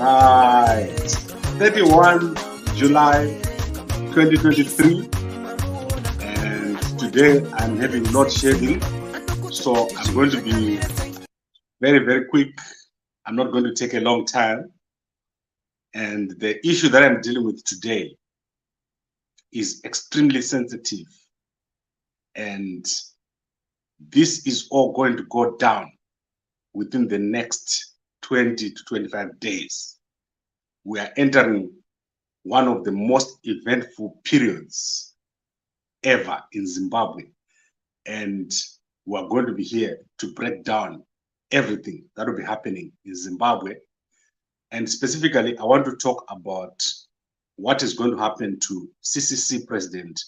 Right. 31 July 2023. And today I'm having load shedding. So I'm going to be very, very quick. I'm not going to take a long time. And the issue that I'm dealing with today is extremely sensitive. And this is all going to go down within the next 20 to 25 days. We are entering one of the most eventful periods ever in Zimbabwe. And we are going to be here to break down everything that will be happening in Zimbabwe. And specifically, I want to talk about what is going to happen to CCC President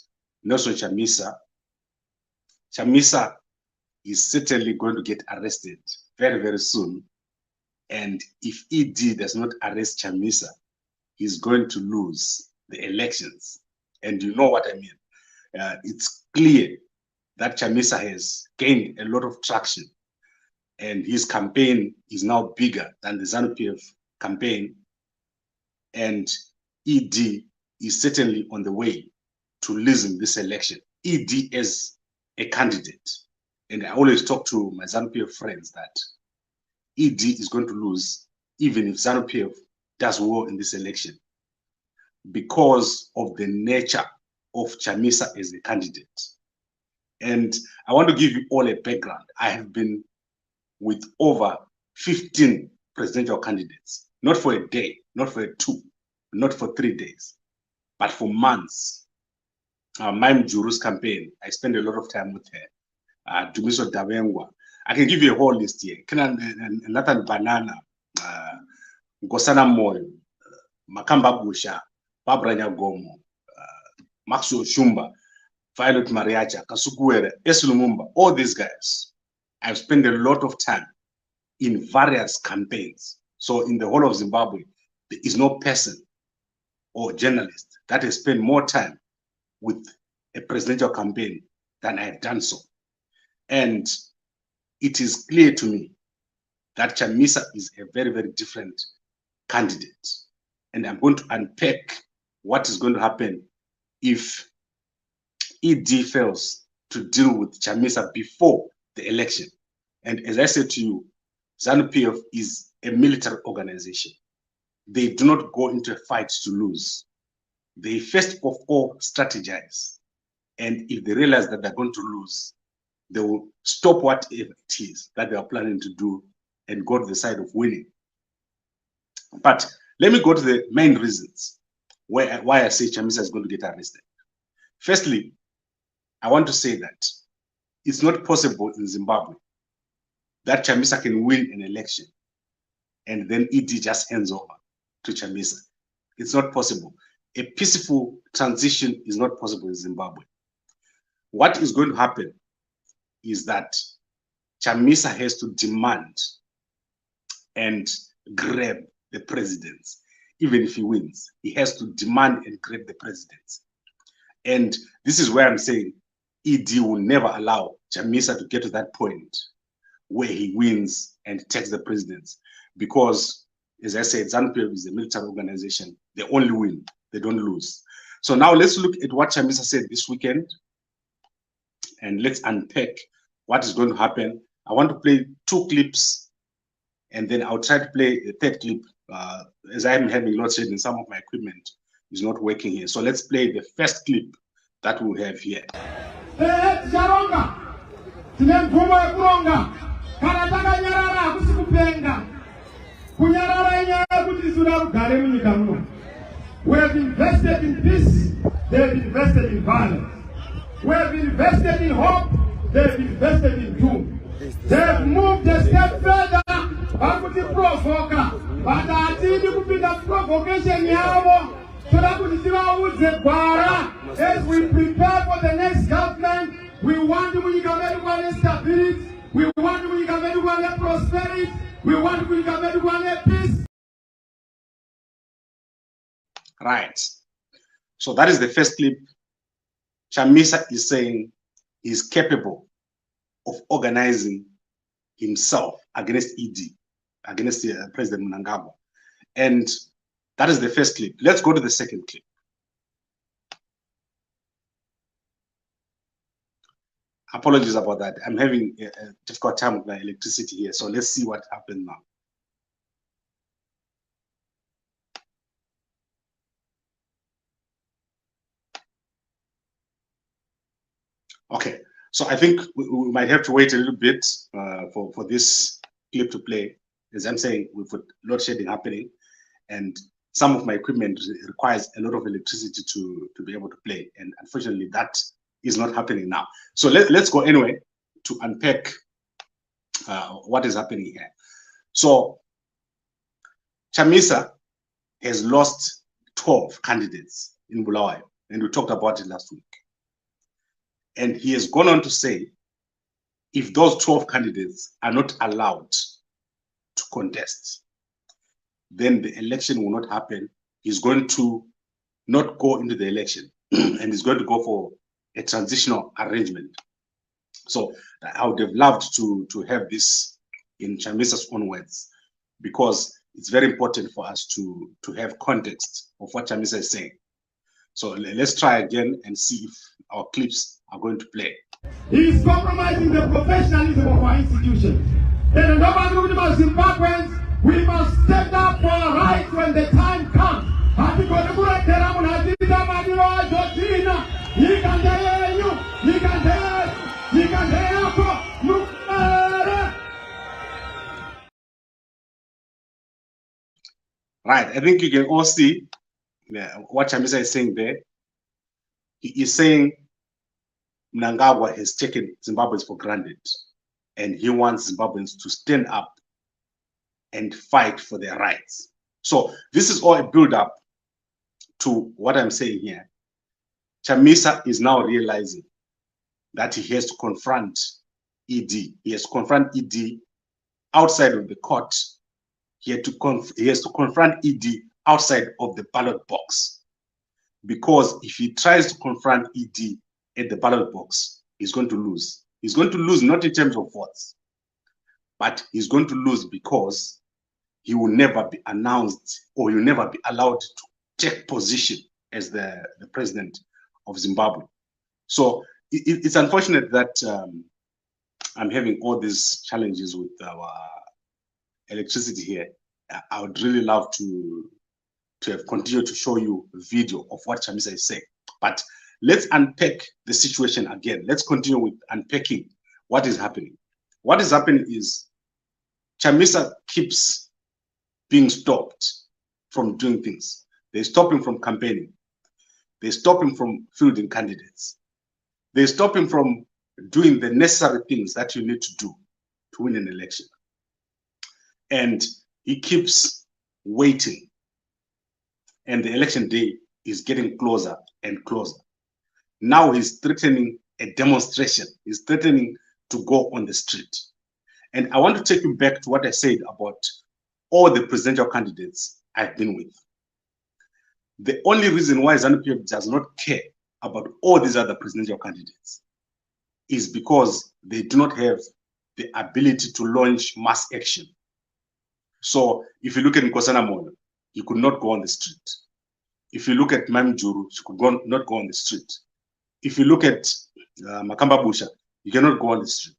Nelson Chamisa. Chamisa is certainly going to get arrested very, very soon. And if ED does not arrest Chamisa, he's going to lose the elections. And you know what I mean. It's clear that Chamisa has gained a lot of traction, and his campaign is now bigger than the ZANU-PF campaign. And ED is certainly on the way to losing this election. ED as a candidate. And I always talk to my ZANU-PF friends that ED is going to lose even if ZANU-PF does well in this election, because of the nature of Chamisa as a candidate. And I want to give you all a background. I have been with over 15 presidential candidates, not for a day, not for 2, not for 3 days, but for months. Mime Juru's campaign, I spent a lot of time with her. Dumiso Davengwa. I can give you a whole list here. Nathan Banana, Gosana Moyo, Makamba Busha, Barbara Nyagomo, Maxo Shumba, Violet Mariacha, Kasukuere, Esulumumba, all these guys. I've spent a lot of time in various campaigns. So in the whole of Zimbabwe, there is no person or journalist that has spent more time with a presidential campaign than I have done so. And it is clear to me that Chamisa is a very, very different candidate. And I'm going to unpack what is going to happen if ED fails to deal with Chamisa before the election. And as I said to you, ZANU-PF is a military organization. They do not go into a fight to lose. They first of all strategize. And if they realize that they're going to lose, they will stop whatever it is that they are planning to do and go to the side of winning. But let me go to the main reasons why I say Chamisa is going to get arrested. Firstly, I want to say that it's not possible in Zimbabwe that Chamisa can win an election and then ED just hands over to Chamisa. It's not possible. A peaceful transition is not possible in Zimbabwe. What is going to happen is that Chamisa has to demand and grab the presidency. Even if he wins, he has to demand and grab the presidency. And this is where I'm saying ED will never allow Chamisa to get to that point where he wins and takes the presidency. Because, as I said, ZANU-PF is a military organization. They only win, they don't lose. So now let's look at what Chamisa said this weekend, and let's unpack what is going to happen. I want to play 2 clips, and then I'll try to play a 3rd clip. As I'm having load shedding, some of my equipment is not working here. So let's play the first clip that we have here. We have invested in peace, they have invested in violence. We have invested in hope, they have invested in doom. They have moved a step further, but I think it be the provocation as we prepare for the next government. We want to stability, we want to prosperity, we want to peace. Right. So that is the first clip. Chamisa is saying he's capable of organizing himself against ED, against President Mnangagwa. And that is the first clip. Let's go to the second clip. Apologies about that. I'm having a difficult time with my electricity here. So let's see what happened now. Okay, so I think we might have to wait a little bit for this clip to play. As I'm saying, we've got load shedding happening, and some of my equipment requires a lot of electricity to be able to play. And unfortunately, that is not happening now. So let's go anyway to unpack what is happening here. So Chamisa has lost 12 candidates in Bulawayo, and we talked about it last week. And he has gone on to say, if those 12 candidates are not allowed to contest, then the election will not happen. He's going to not go into the election and he's going to go for a transitional arrangement. So I would have loved to have this in Chamisa's own words, because it's very important for us to have context of what Chamisa is saying. So let's try again and see if our clips are going to play. He is compromising the professionalism of our institution. And the government of Zimbabweans, we must stand up for our rights when the time comes. Right, I think you can all see what Chamisa is saying there. He is saying Mnangagwa has taken Zimbabweans for granted, and he wants Zimbabweans to stand up and fight for their rights. So this is all a build-up to what I'm saying here. Chamisa is now realizing that he has to confront ED. He has to confront ED outside of the court. He has to confront ED outside of the ballot box. Because if he tries to confront ED at the ballot box, he's going to lose. He's going to lose not in terms of votes, but he's going to lose because he will never be announced, or he will never be allowed to take position as the president of Zimbabwe. So it's unfortunate that I'm having all these challenges with our electricity here. I would really love to have continued to show you a video of what Chamisa is saying. But let's unpack the situation again. Let's continue with unpacking what is happening. What is happening is Chamisa keeps being stopped from doing things. They stop him from campaigning. They stop him from fielding candidates. They stop him from doing the necessary things that you need to do to win an election. And he keeps waiting. And the election day is getting closer and closer. Now he's threatening a demonstration. He's threatening to go on the street. And I want to take you back to what I said about all the presidential candidates I've been with. The only reason why ZANU-PF does not care about all these other presidential candidates is because they do not have the ability to launch mass action. So if you look at Nkosana Moyo, he could not go on the street. If you look at Mamjuru, she could not go on the street. If you look at Makamba Busha, you cannot go on the street.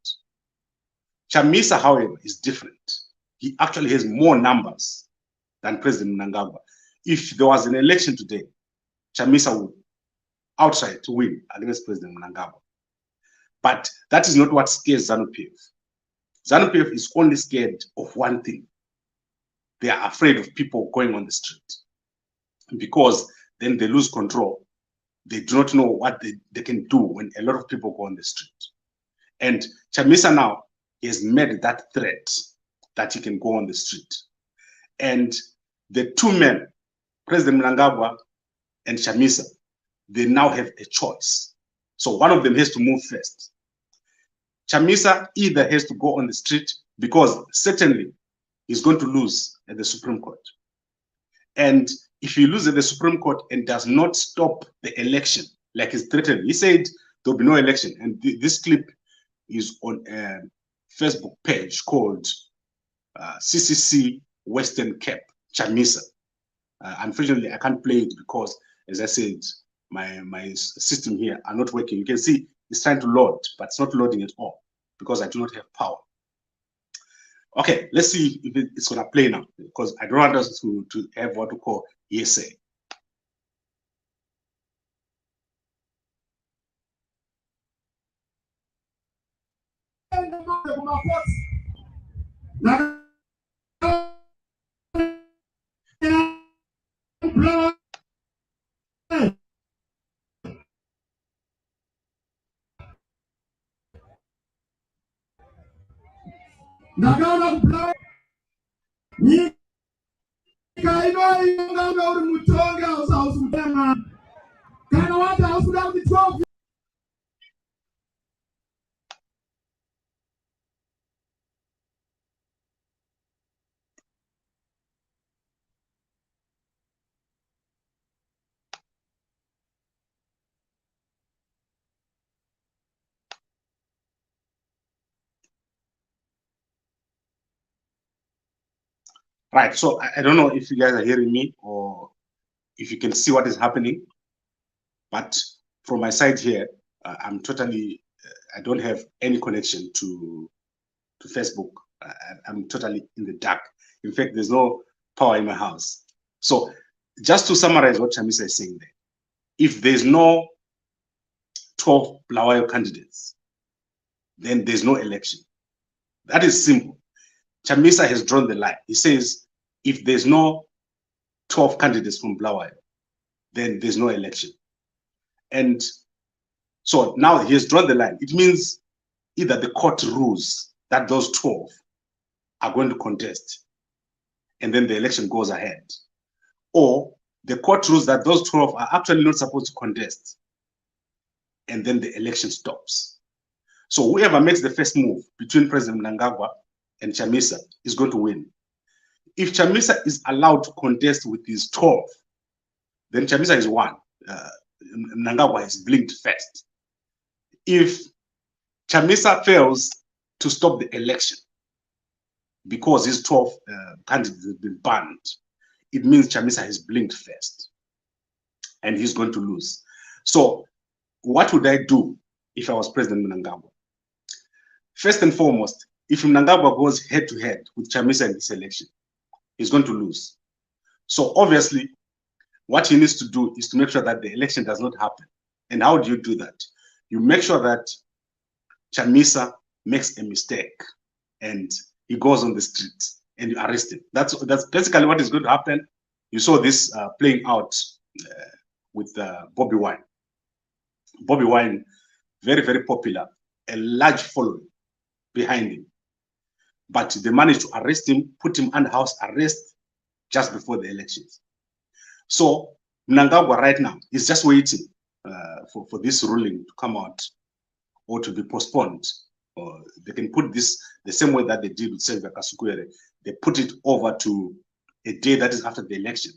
Chamisa, however, is different. He actually has more numbers than President Mnangagwa. If there was an election today, Chamisa would outright win against President Mnangagwa. But that is not what scares ZANU-PF. ZANU-PF is only scared of one thing. They are afraid of people going on the street, because then they lose control. They do not know what they can do when a lot of people go on the street. And Chamisa now has made that threat that he can go on the street. And the two men, President Mnangagwa and Chamisa, they now have a choice. So one of them has to move first. Chamisa either has to go on the street, because certainly he's going to lose at the Supreme Court. And if he loses at the Supreme Court and does not stop the election, like he's threatened, he said there'll be no election. And this clip is on a Facebook page called CCC Western Cape. Chamisa. Unfortunately, I can't play it because, as I said, my system here are not working. You can see it's trying to load, but it's not loading at all because I do not have power. Okay, let's see if it's gonna play now, because I don't want us to have what we call hearsay. Ndakaona kupulawa nyika inoinga uri mutonga usausi kutema kana wati hausuda kuti 12. Right, so I don't know if you guys are hearing me or if you can see what is happening, but from my side here, I'm totally, I don't have any connection to Facebook. I'm totally in the dark. In fact, there's no power in my house. So just to summarize what Chamisa is saying there, if there's no 12 Bulawayo candidates, then there's no election. That is simple. Chamisa has drawn the line. He says, if there's no 12 candidates from Bulawayo, then there's no election. And so now he has drawn the line. It means either the court rules that those 12 are going to contest, and then the election goes ahead, or the court rules that those 12 are actually not supposed to contest, and then the election stops. So whoever makes the first move between President Mnangagwa and Chamisa is going to win. If Chamisa is allowed to contest with his 12, then Chamisa is one. Mnangagwa is blinked first. If Chamisa fails to stop the election because his 12 candidates have been banned, it means Chamisa has blinked first and he's going to lose. So what would I do if I was President Mnangagwa? First and foremost, if Mnangagwa goes head-to-head with Chamisa in this election, he's going to lose. So obviously, what he needs to do is to make sure that the election does not happen. And how do you do that? You make sure that Chamisa makes a mistake and he goes on the street and you arrest him. That's basically what is going to happen. You saw this playing out with Bobby Wine. Bobby Wine, very, very popular, a large following behind him. But they managed to arrest him, put him under house arrest just before the elections. So Mnangagwa right now is just waiting for this ruling to come out or to be postponed. Or they can put this the same way that they did with Sylvia Kasukwere. They put it over to a day that is after the election,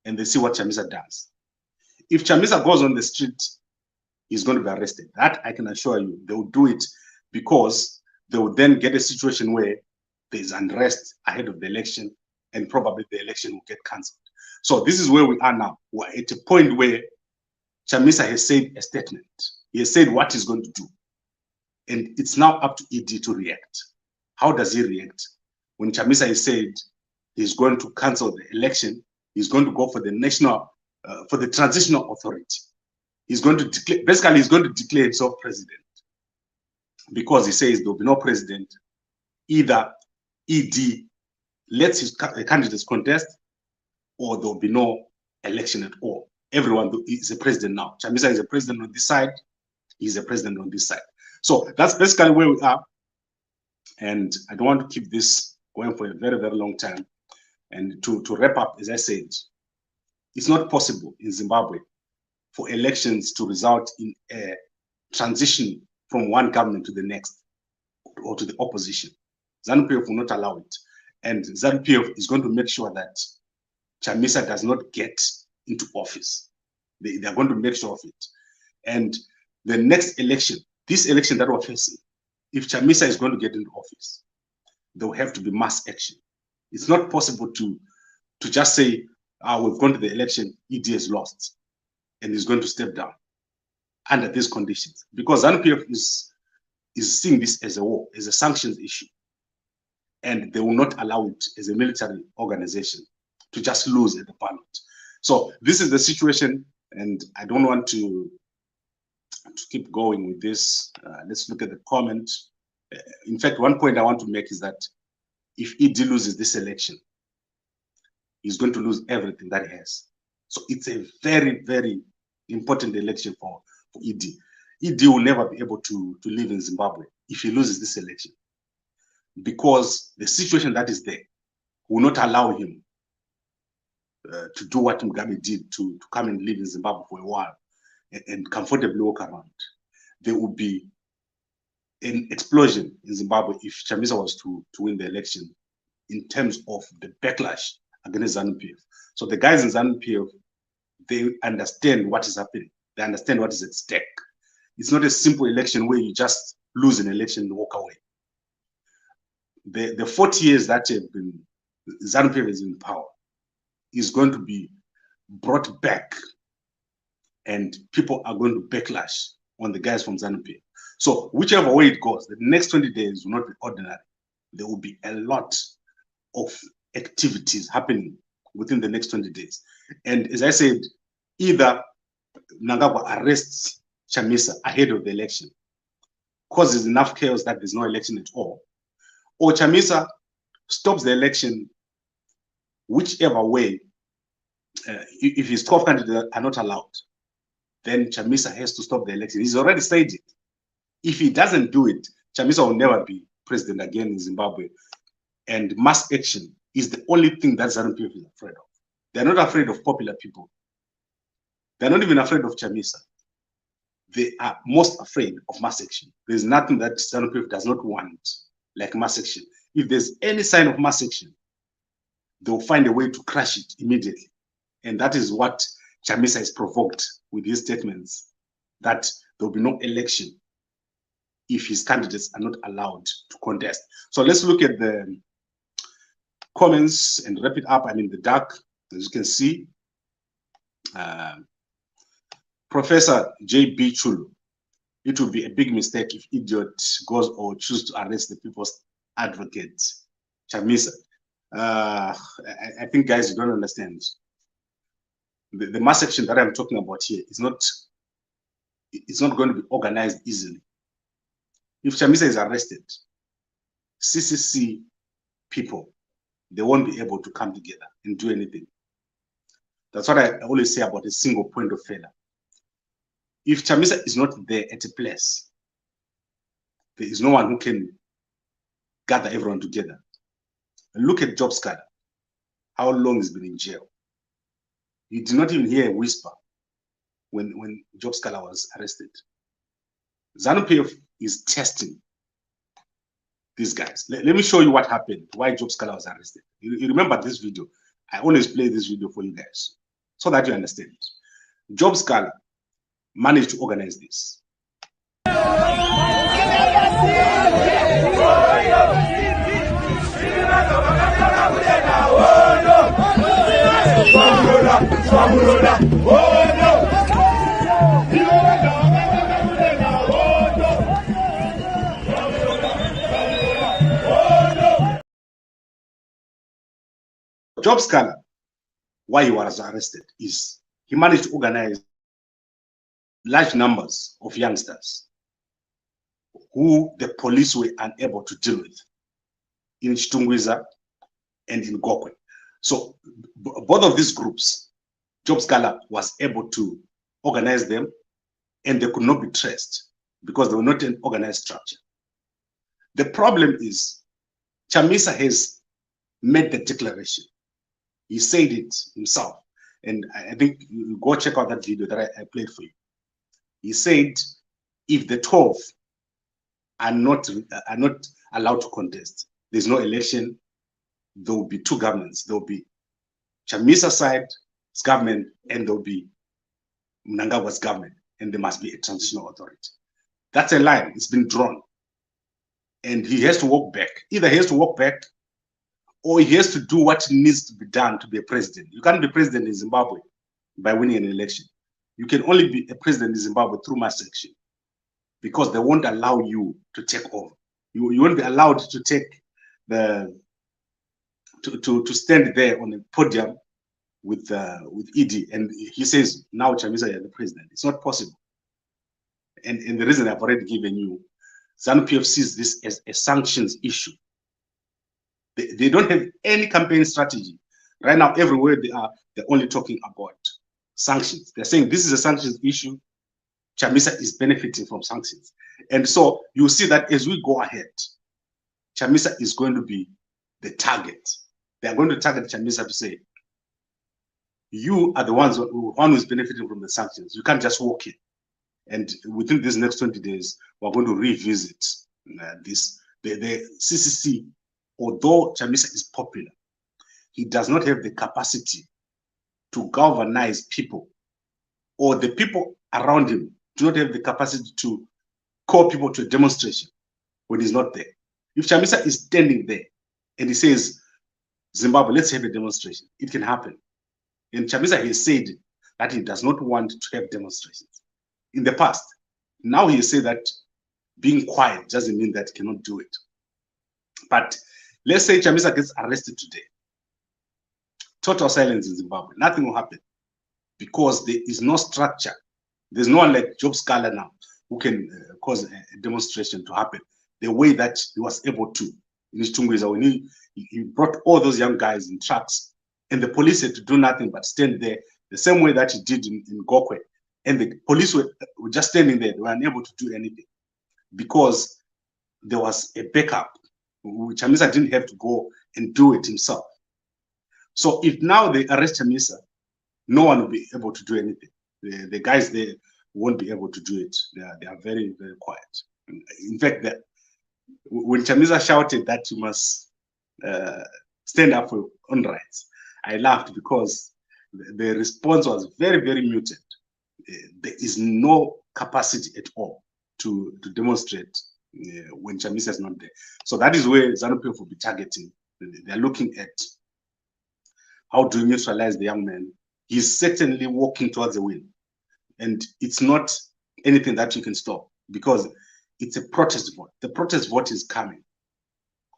and they see what Chamisa does. If Chamisa goes on the street, he's going to be arrested. That I can assure you, they will do it because they will then get a situation where there's unrest ahead of the election, and probably the election will get cancelled. So this is where we are now. We're at a point where Chamisa has said a statement. He has said what he's going to do. And it's now up to ED to react. How does he react? When Chamisa has said he's going to cancel the election, he's going to go for the national, for the transitional authority. He's going to declare, basically he's going to declare himself president, because he says there'll be no president. Either ED lets his candidates contest, or there'll be no election at all. Everyone is a president now. Chamisa is a president on this side. He's a president on this side. So that's basically where we are. And I don't want to keep this going for a very, very long time. And to wrap up, as I said, it's not possible in Zimbabwe for elections to result in a transition from one government to the next or to the opposition. ZANU-PF will not allow it. And ZANU-PF is going to make sure that Chamisa does not get into office. They are going to make sure of it. And the next election, this election that we're facing, if Chamisa is going to get into office, there will have to be mass action. It's not possible to to just say, we've gone to the election, ED has lost, and is going to step down under these conditions. Because ZANU-PF is seeing this as a war, as a sanctions issue. And they will not allow it as a military organization to just lose at the ballot. So this is the situation, and I don't want to keep going with this. Let's look at the comment. In fact, one point I want to make is that if ED loses this election, he's going to lose everything that he has. So it's a very, very important election for ED. ED will never be able to live in Zimbabwe if he loses this election, because the situation that is there will not allow him to do what Mugabe did, to come and live in Zimbabwe for a while and comfortably walk around. There will be an explosion in Zimbabwe if Chamisa was to win the election in terms of the backlash against ZANU-PF. So the guys in ZANU-PF, they understand what is happening. They understand what is at stake. It's not a simple election where you just lose an election and walk away. The 40 years that have been ZANU-PF is in power is going to be brought back, and people are going to backlash on the guys from ZANU-PF. So whichever way it goes, the next 20 days will not be ordinary. There will be a lot of activities happening within the next 20 days. And as I said, either Mnangagwa arrests Chamisa ahead of the election, causes enough chaos that there's no election at all, or Chamisa stops the election, whichever way. If his 12 candidates are not allowed, then Chamisa has to stop the election. He's already said it. If he doesn't do it, Chamisa will never be president again in Zimbabwe. And mass action is the only thing that ZANU-PF is afraid of. They're not afraid of popular people. They're not even afraid of Chamisa. They are most afraid of mass action. There's nothing that ZANU-PF does not want like mass action. If there's any sign of mass action, they'll find a way to crush it immediately. And that is what Chamisa has provoked with his statements, that there will be no election if his candidates are not allowed to contest. So let's look at the comments and wrap it up. I'm in the dark, as you can see. Professor J.B. Chulu, it would be a big mistake if idiot goes or choose to arrest the people's advocate, Chamisa. I think, guys, you don't understand. The mass action that I'm talking about here is not, it's not going to be organized easily. If Chamisa is arrested, CCC people, they won't be able to come together and do anything. That's what I always say about a single point of failure. If Chamisa is not there at a place, there is no one who can gather everyone together. Look at Job Scudder, how long he's been in jail. You did not even hear a whisper when Job Scudder was arrested. ZANU-PF is testing these guys. Let me show you what happened, why Job Scudder was arrested. You remember this video. I always play this video for you guys so that you understand. Job Scudder managed to organize this. Job Scudder, why he was arrested, is he managed to organize large numbers of youngsters who the police were unable to deal with in Chitungwiza and in Gokwe. So both of these groups, Job Scudder was able to organize them, and they could not be traced because they were not an organized structure. The problem is Chamisa has made the declaration. He said it himself. And I think you go check out that video that I played for you. He said, if the 12 are not allowed to contest, there's no election, there will be two governments. There will be Chamisa side's government, and there will be Mnangagwa's government, and there must be a transitional authority. That's a line. It's been drawn. And he has to walk back. Either he has to walk back, or he has to do what needs to be done to be a president. You can't be president in Zimbabwe by winning an election. You can only be a president in Zimbabwe through mass election, because they won't allow you to take over. You won't be allowed to take the to stand there on a podium with ED, and he says now Chamisa is the president. It's not possible. And the reason I've already given you, ZANU-PF sees this as a sanctions issue. They don't have any campaign strategy. Right now, everywhere they are, they're only talking about sanctions. They're saying this is a sanctions issue. Chamisa is benefiting from sanctions. And so you see that as we go ahead, Chamisa is going to be the target. They are going to target Chamisa to say, you are the one who is benefiting from the sanctions. You can't just walk in. And within these next 20 days, we're going to revisit this. The CCC, although Chamisa is popular, he does not have the capacity to galvanize people, or the people around him do not have the capacity to call people to a demonstration when he's not there. If Chamisa is standing there and he says, Zimbabwe, let's have a demonstration, it can happen. And Chamisa has said that he does not want to have demonstrations in the past. Now he said that being quiet doesn't mean that he cannot do it. But let's say Chamisa gets arrested today. Total silence in Zimbabwe. Nothing will happen, because there is no structure. There's no one like Job Scala now who can cause a demonstration to happen the way that he was able to in his Tungweza, when he brought all those young guys in trucks, and the police had to do nothing but stand there the same way that he did in Gokwe. And the police were just standing there. They were unable to do anything because there was a backup. Chamisa didn't have to go and do it himself. So if now they arrest Chamisa, no one will be able to do anything. The guys there won't be able to do it. They are very, very quiet. In fact, when Chamisa shouted that you must stand up for your own rights, I laughed, because the response was very, very muted. There is no capacity at all to demonstrate when Chamisa is not there. So that is where ZANU-PF will be targeting. They're looking at how to neutralize the young man. He's certainly walking towards the win. And it's not anything that you can stop, because it's a protest vote. The protest vote is coming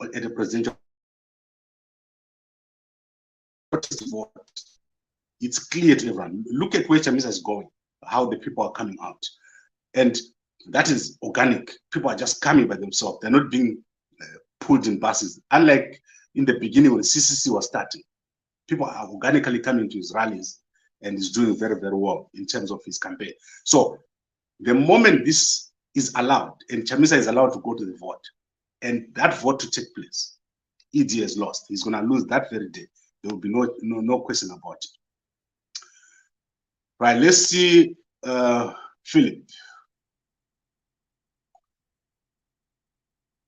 at the presidential protest vote. It's clear to everyone. Look at where Chamisa is going, how the people are coming out. And that is organic. People are just coming by themselves. They're not being pulled in buses. Unlike in the beginning when CCC was starting, people are organically coming to his rallies, and he's doing very, very well in terms of his campaign. So the moment this is allowed, and Chamisa is allowed to go to the vote, and that vote to take place, ED has lost. He's going to lose that very day. There will be no question about it. Right, let's see Philip.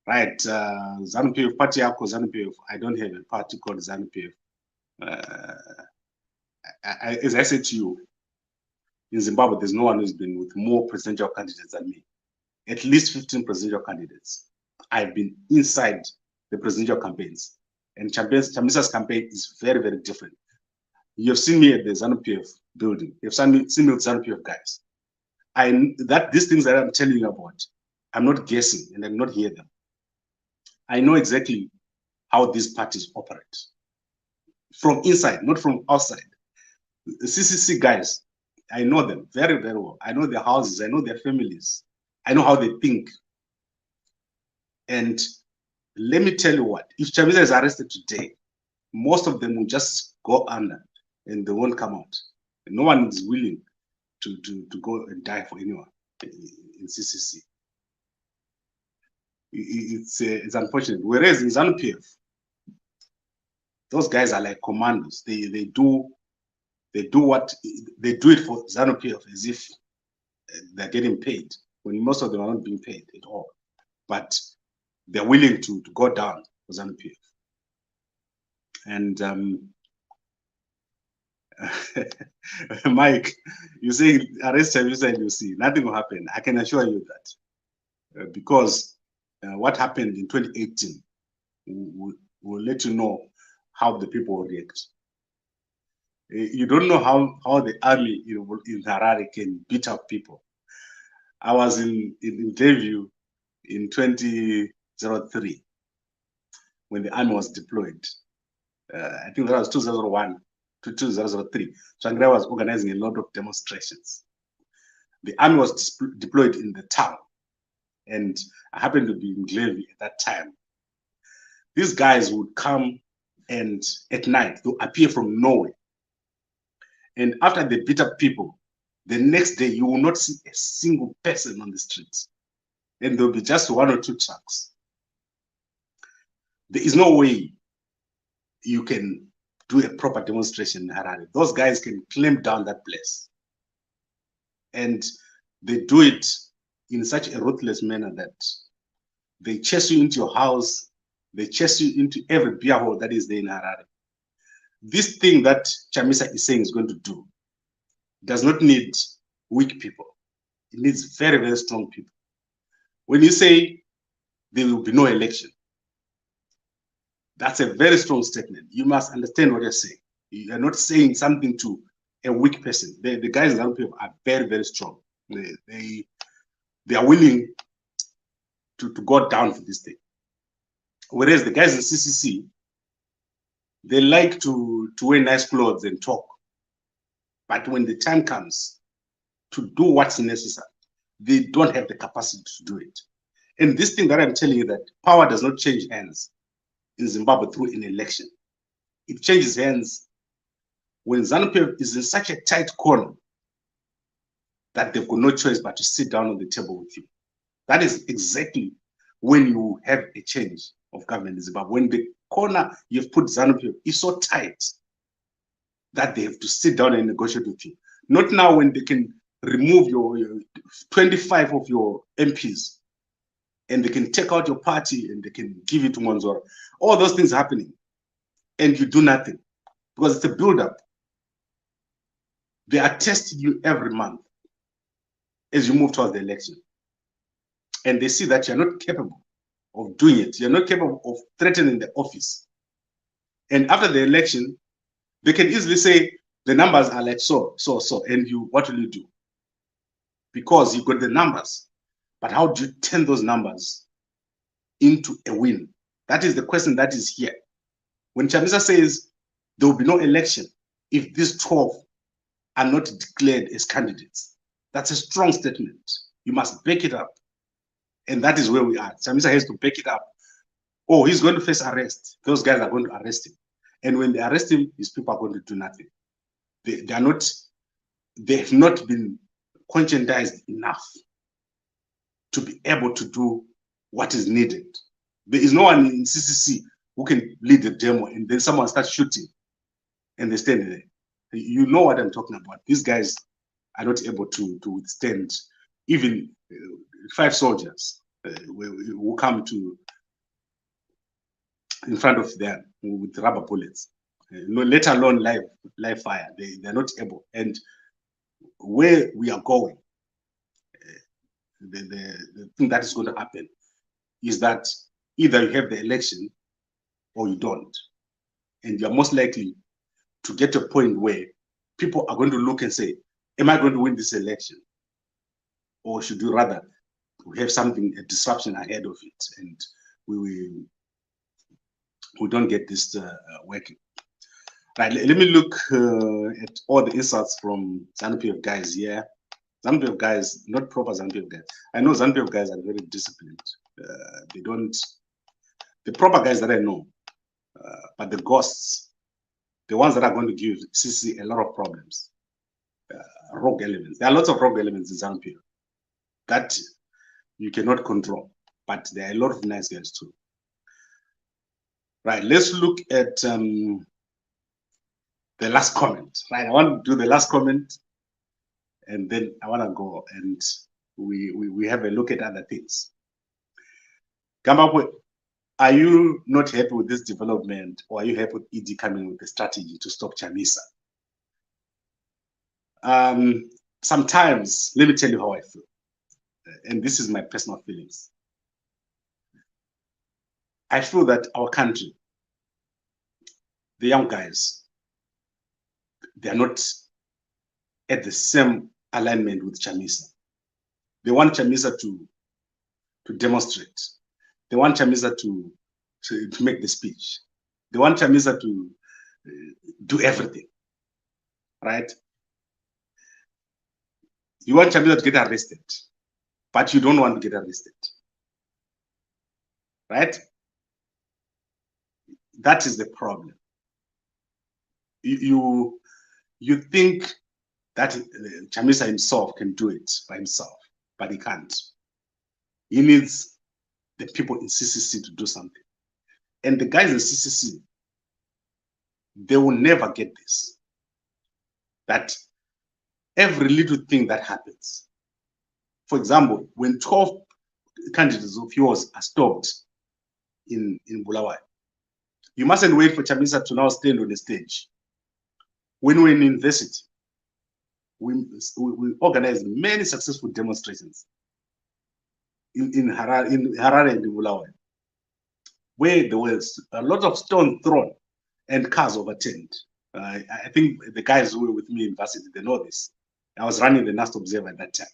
Right, ZANU-PF, party yako ZANU-PF. I don't have a party called ZANU-PF. As I said to you, in Zimbabwe, there's no one who's been with more presidential candidates than me. At least 15 presidential candidates. I've been inside the presidential campaigns. And Chamisa's campaign is very, very different. You've seen me at the ZANU-PF building. You've seen me with ZANU-PF guys. These things that I'm telling you about, I'm not guessing, and I'm not hearing them. I know exactly how these parties operate. From inside, not from outside. The CCC guys, I know them very, very well. I know their houses, I know their families. I know how they think. And let me tell you what, if Chamisa is arrested today, most of them will just go under and they won't come out. And no one is willing to go and die for anyone in CCC. It's unfortunate. Whereas in ZANU-PF, those guys are like commandos. They do it for ZANU-PF as if they're getting paid, when most of them are not being paid at all. But they're willing to go down for ZANU-PF. And Mike, you say arrest Chamisa and you see nothing will happen. I can assure you that, because what happened in 2018 will let you know how the people will react. You don't know how the army in Harare can beat up people. I was in interview in 2003 when the army was deployed. I think that was 2001 to 2003. So Angrai was organizing a lot of demonstrations. The army was deployed in the town, and I happened to be in Glevi at that time. These guys would come, and at night they'll appear from nowhere. And after they beat up people, the next day you will not see a single person on the streets, and there'll be just 1 or 2 trucks. There is no way you can do a proper demonstration in Harare. Those guys can clamp down that place. And they do it in such a ruthless manner that they chase you into your house, they chase you into every beer hall that is there in Harare. This thing that Chamisa is saying is going to do does not need weak people. It needs very, very strong people. When you say there will be no election, that's a very strong statement. You must understand what you're saying. You are not saying something to a weak person. The guys in ZANU-PF are very, very strong. They are willing to go down for this thing. Whereas the guys in CCC, they like to wear nice clothes and talk. But when the time comes to do what's necessary, they don't have the capacity to do it. And this thing that I'm telling you, that power does not change hands in Zimbabwe through an election. It changes hands when ZANU-PF is in such a tight corner that they've got no choice but to sit down on the table with you. That is exactly when you have a change of government in Zimbabwe. When the corner you've put ZANU-PF is so tight that they have to sit down and negotiate with you. Not now when they can remove your 25 of your MPs and they can take out your party and they can give it to Monzora. All those things happening and you do nothing because it's a build-up. They are testing you every month as you move towards the election. And they see that you're not capable of doing it. You're not capable of threatening the office. And after the election, they can easily say the numbers are like so. And what will you do? Because you got the numbers. But how do you turn those numbers into a win? That is the question that is here. When Chamisa says there will be no election if these 12 are not declared as candidates, that's a strong statement. You must back it up. And that is where we are. Chamisa has to back it up. Oh, he's going to face arrest. Those guys are going to arrest him. And when they arrest him, his people are going to do nothing. They have not been conscientized enough to be able to do what is needed. There is no one in CCC who can lead the demo and then someone starts shooting and they stand there. You know what I'm talking about. These guys are not able to withstand even 5 soldiers who come to in front of them with rubber bullets, let alone live fire. They're not able. And where we are going, the thing that is going to happen is that either you have the election or you don't. And you're most likely to get to a point where people are going to look and say, am I going to win this election? Or should we rather have something, a disruption ahead of it, and we don't get this working. Right, let me look at all the insults from ZANU-PF guys here. ZANU-PF guys, not proper ZANU-PF guys. I know ZANU-PF guys are very disciplined. They don't, the proper guys that I know, but the ghosts, the ones that are going to give CC a lot of problems, rogue elements. There are lots of rogue elements in ZANU-PF that you cannot control, but there are a lot of nice guys too. Right, let's look at the last comment. Right, I want to do the last comment, and then I want to go and we have a look at other things. Zimbabwe, are you not happy with this development, or are you happy with ED coming with a strategy to stop Chamisa? Sometimes, let me tell you how I feel, and this is my personal feelings. I feel that our country the young guys, they are not at the same alignment with Chamisa. They want Chamisa to demonstrate. They want Chamisa to make the speech. They want Chamisa to do everything, right? You want Chamisa to get arrested, but you don't want to get arrested, right? That is the problem. You think that Chamisa himself can do it by himself, but he can't. He needs the people in CCC to do something. And the guys in CCC, they will never get this. That every little thing that happens, for example, when 12 candidates of yours are stopped in Bulawayo, you mustn't wait for Chamisa to now stand on the stage. When we're in university, we organized many successful demonstrations in Harare and in Bulawayo, where there was a lot of stones thrown and cars overturned. I think the guys who were with me in university, they know this. I was running the Nast Observer at that time.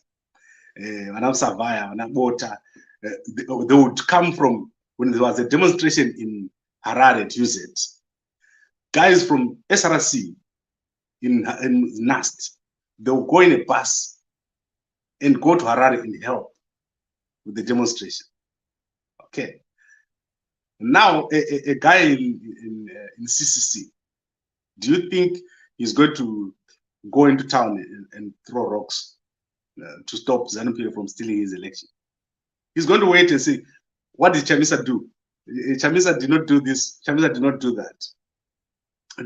When I'm Savaya, when I'm Bota, they would come from, when there was a demonstration in Harare at UZ, guys from SRC in Nast, they would go in a bus and go to Harare and help with the demonstration. Okay. Now, a guy in CCC, do you think he's going to go into town and throw rocks to stop ZANU-PF from stealing his election? He's going to wait and see, what did Chamisa do? Chamisa did not do this. Chamisa did not do that.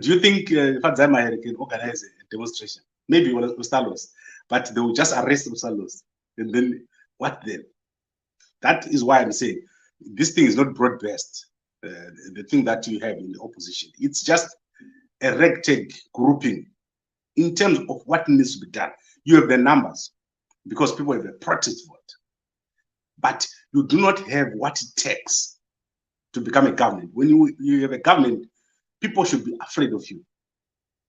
Do you think Fadzama can organize a demonstration? Maybe Ustalos, but they will just arrest Ustalos. And then what then? That is why I'm saying this thing is not broad-based. The thing that you have in the opposition, it's just a ragtag grouping in terms of what needs to be done. You have the numbers because people have a protest vote, but you do not have what it takes to become a government. When you have a government, people should be afraid of you.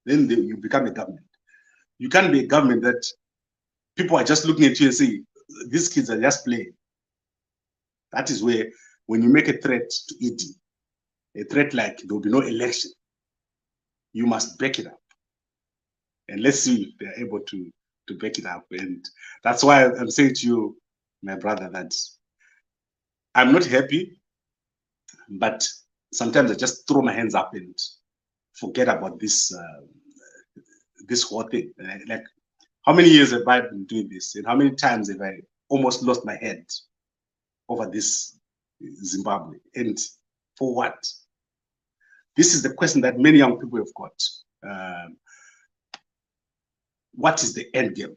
Then you become a government. You can't be a government that people are just looking at you and say, these kids are just playing. That is where, when you make a threat to ED, a threat like there will be no election, you must back it up. And let's see if they're able to back it up. And that's why I'm saying to you, my brother, that I'm not happy, but sometimes I just throw my hands up and forget about this this whole thing. Like, how many years have I been doing this? And how many times have I almost lost my head over this Zimbabwe? And for what? This is the question that many young people have got. What is the end game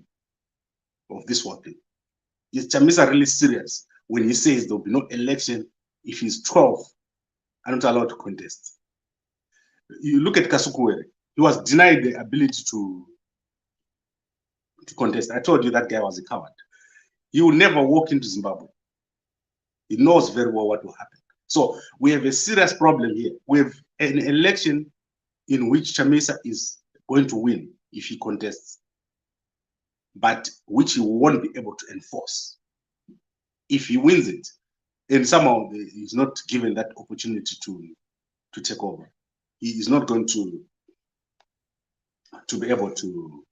of this whole thing? Is Chamisa really serious when he says there will be no election if he's 12 and not allowed to contest? You look at Kasukuwere, he was denied the ability to contest. I told you that guy was a coward. He will never walk into Zimbabwe. He knows very well what will happen. So we have a serious problem here. We have an election in which Chamisa is going to win if he contests, but which he won't be able to enforce. If he wins it, and somehow he's not given that opportunity to take over, he is not going to be able to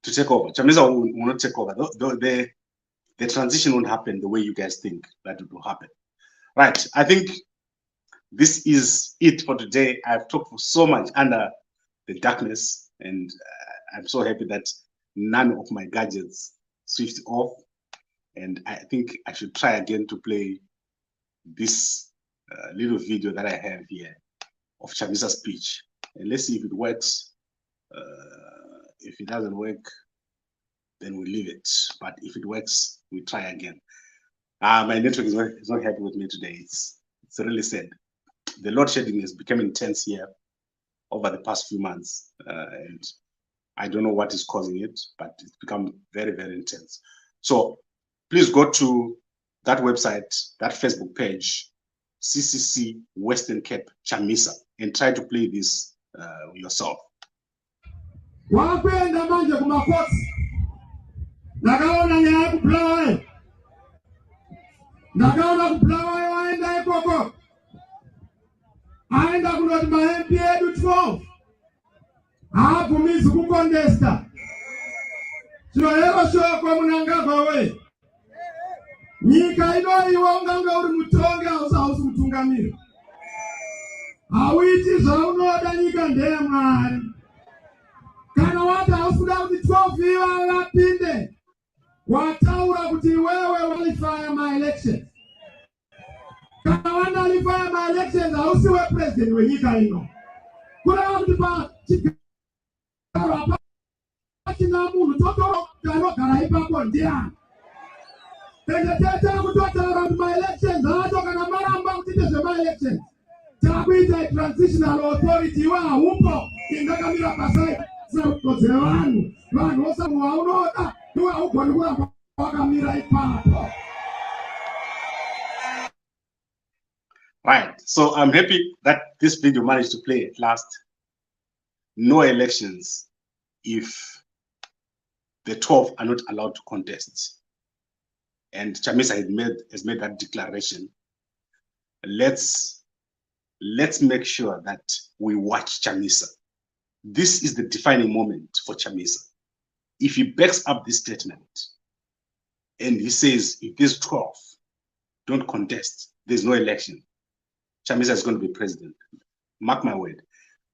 take over. Chamisa will not take over. The transition won't happen the way you guys think that it will happen. Right. I think this is it for today. I've talked for so much under the darkness, and I'm so happy that none of my gadgets switched off. And I think I should try again to play this little video that I have here of Chamisa's speech. And let's see if it works. If it doesn't work, then we leave it. But if it works, we try again. My network is not happy with me today. It's really sad. The load shedding has become intense here over the past few months. And I don't know what is causing it, but it's become very, very intense. So please go to that website, that Facebook page, CCC Western Cape Chamisa. and try to play this yourself. Wakwenda manje kumakoti. Nakaona nyaya kupulawa. Nakaona kupulawa waenda ikoko. Aenda kunoti ma-MP edu 12. Hapumizi kukondesta. Chinohero shoko Mnangagwa we. Nyika ino iwonganga uri mutonge hausi mutungamiri. Hauiti zvaunoda nyika ndeye Mwari. Kana wati hausuda kuti 12 iva vapinde. Wataura kuti wewe walifaya ma-elections. Kana wandalifaya ma-elections hausiwe president wenyika ino. Kuna kuti pa chigaro apa china munhu totoro kanogara ipapo ndiani. Tete kutotaura kuti ma-elections hacho kana maramba kutite zvema-elections. Takuita transitional authority iwe haupo ingakamira pasai sakukodzera vanhu osamu vaunoda iwe haugoni kuramba wakamira ipapo. Right, so I'm happy that this video managed to play at last. No elections if the 12 are not allowed to contest. And Chamisa has made that declaration. Let's make sure that we watch Chamisa. This is the defining moment for Chamisa. If he backs up this statement and he says, if these 12 don't contest, there's no election, Chamisa is going to be president. Mark my word.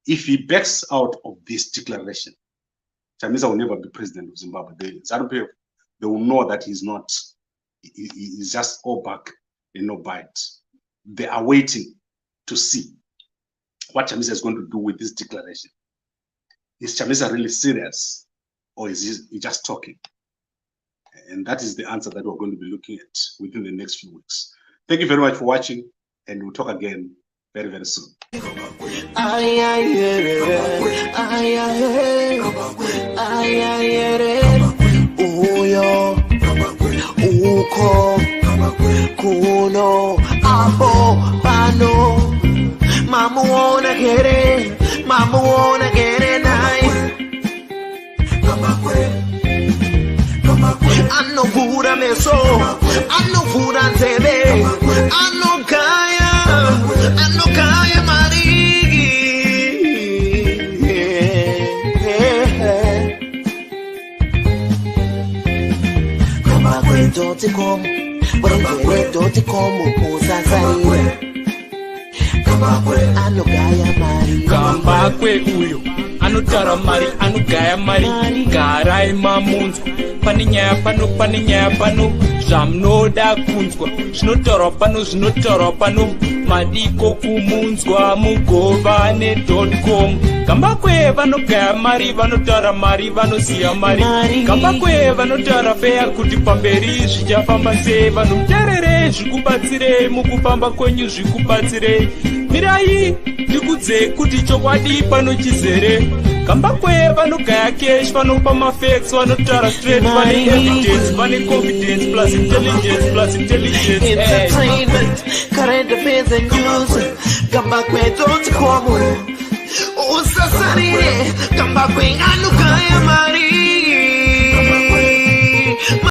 If he backs out of this declaration, Chamisa will never be president of Zimbabwe. The ZANU-PF, they will know that he's just all back and no bite. They are waiting to see what Chamisa is going to do with this declaration. Is Chamisa really serious, or is he just talking? And that is the answer that we're going to be looking at within the next few weeks. Thank you very much for watching, and we'll talk again very, very soon. Mama wanna get it nice. I know food I miss, I know food I tell, I know Kaya Marie. Come back, don't come, but don't come, Kambakwe uyo anotara mari anogaya mari garai mamunzwa pane nyaya pano zvamunoda kunzwa zvinotaurwa pano madiko kumunzwa mugovane.com. Kambakwe vanogaya mari vanotara mari vanoziya mari. Kambakwe vanotara feya kuti pamberi zvichafamba sei. Vanhu muterere zvikubatsirei mukufamba kwenyu zvikubatsirei. Mirai ndikudze kuti chokwadi pano chizere. Kambakwe vanogaya cash vanopa mafacts vanotara straight vane evidence vane confidence plus intelligence entertainment current affairs and news. Kambakwe.com usasarire Kambakwe anuka